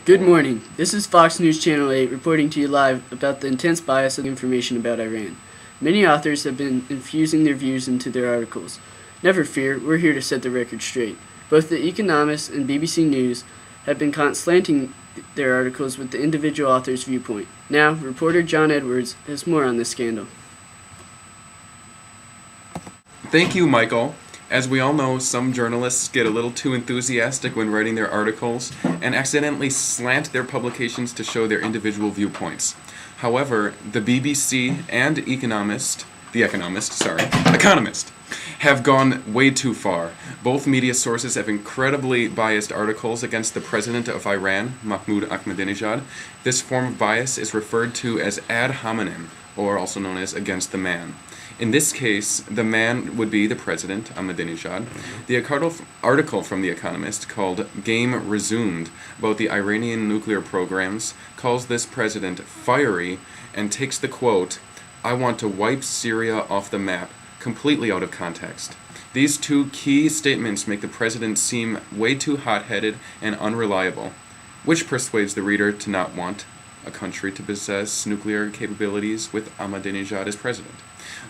Good morning. This is Fox News Channel 8 reporting to you live about the intense bias of information about Iran. Many authors have been infusing their views into their articles. Never fear, we're here to set the record straight. Both The Economist and BBC News have been caught slanting their articles with the individual author's viewpoint. Now, reporter John Edwards has more on this scandal. Thank you, Michael. As we all know, some journalists get a little too enthusiastic when writing their articles and accidentally slant their publications to show their individual viewpoints. However, the BBC and Economist have gone way too far. Both media sources have incredibly biased articles against the president of Iran, Mahmoud Ahmadinejad. This form of bias is referred to as ad hominem, or also known as against the man. In this case, the man would be the president, Ahmadinejad. The article from The Economist, called Game Resumed, about the Iranian nuclear programs, calls this president fiery and takes the quote, "I want to wipe Syria off the map," completely out of context. These two key statements make the president seem way too hot-headed and unreliable, which persuades the reader to not want a country to possess nuclear capabilities with Ahmadinejad as president.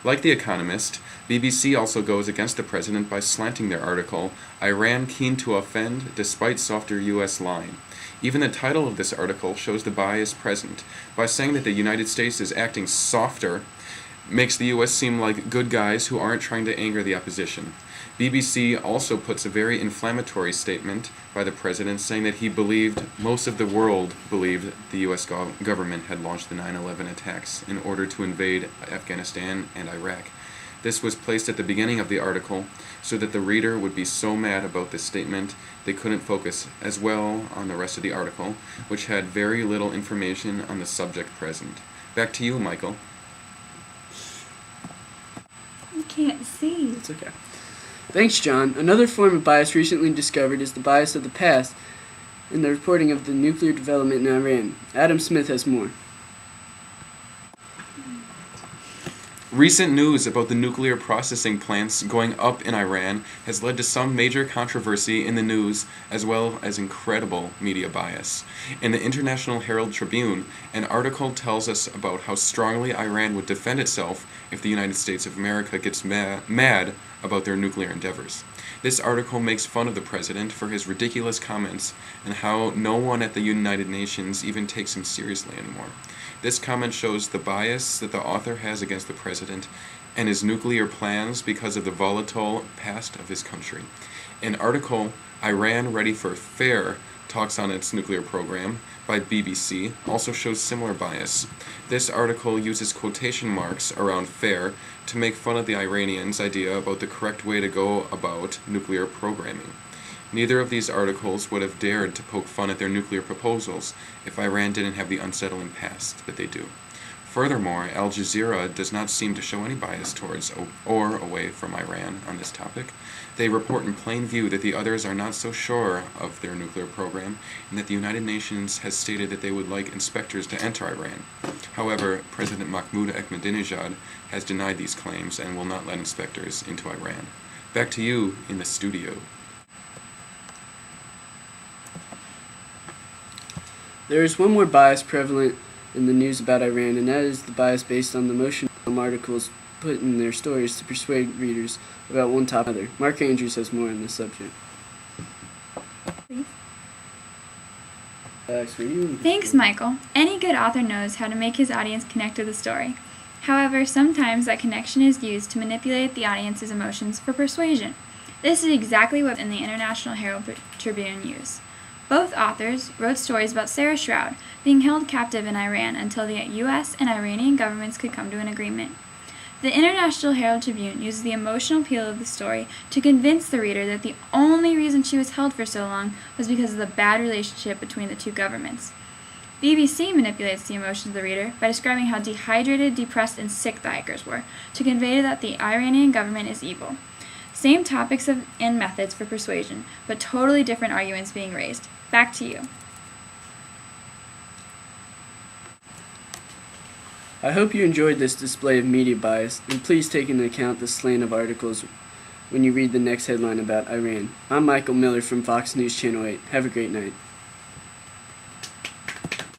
Like The Economist, BBC also goes against the president by slanting their article, "Iran Keen to Offend Despite Softer U.S. Line." Even the title of this article shows the bias present. By saying that the United States is acting softer, makes the U.S. seem like good guys who aren't trying to anger the opposition. BBC also puts a very inflammatory statement by the president saying that he believed, most of the world believed, the U.S. government had launched the 9/11 attacks in order to invade Afghanistan and Iraq. This was placed at the beginning of the article so that the reader would be so mad about this statement they couldn't focus as well on the rest of the article, which had very little information on the subject present. Back to you, Michael. I can't see. It's okay. Thanks, John. Another form of bias recently discovered is the bias of the past in the reporting of the nuclear development in Iran. Adam Smith has more. Recent news about the nuclear processing plants going up in Iran has led to some major controversy in the news as well as incredible media bias. In the International Herald Tribune, an article tells us about how strongly Iran would defend itself if the United States of America gets mad about their nuclear endeavors. This article makes fun of the president for his ridiculous comments and how no one at the United Nations even takes him seriously anymore. This comment shows the bias that the author has against the president and his nuclear plans because of the volatile past of his country. An article, Iran Ready for Fair, talks on its nuclear program by BBC also shows similar bias. This article uses quotation marks around fair to make fun of the Iranians' idea about the correct way to go about nuclear programming. Neither of these articles would have dared to poke fun at their nuclear proposals if Iran didn't have the unsettling past that they do. Furthermore, Al Jazeera does not seem to show any bias towards or away from Iran on this topic. They report in plain view that the others are not so sure of their nuclear program and that the United Nations has stated that they would like inspectors to enter Iran. However, President Mahmoud Ahmadinejad has denied these claims and will not let inspectors into Iran. Back to you in the studio. There is one more bias prevalent in the news about Iran, and that is the bias based on the emotional articles put in their stories to persuade readers about one topic or another. Mark Andrews has more on this subject. Thanks, Michael. Any good author knows how to make his audience connect to the story. However, sometimes that connection is used to manipulate the audience's emotions for persuasion. This is exactly what in the International Herald Tribune used. Both authors wrote stories about Sarah Shroud being held captive in Iran until the U.S. and Iranian governments could come to an agreement. The International Herald Tribune uses the emotional appeal of the story to convince the reader that the only reason she was held for so long was because of the bad relationship between the two governments. BBC manipulates the emotions of the reader by describing how dehydrated, depressed, and sick the hikers were to convey that the Iranian government is evil. Same topics and methods for persuasion, but totally different arguments being raised. Back to you. I hope you enjoyed this display of media bias, and please take into account the slant of articles when you read the next headline about Iran. I'm Michael Miller from Fox News Channel 8. Have a great night.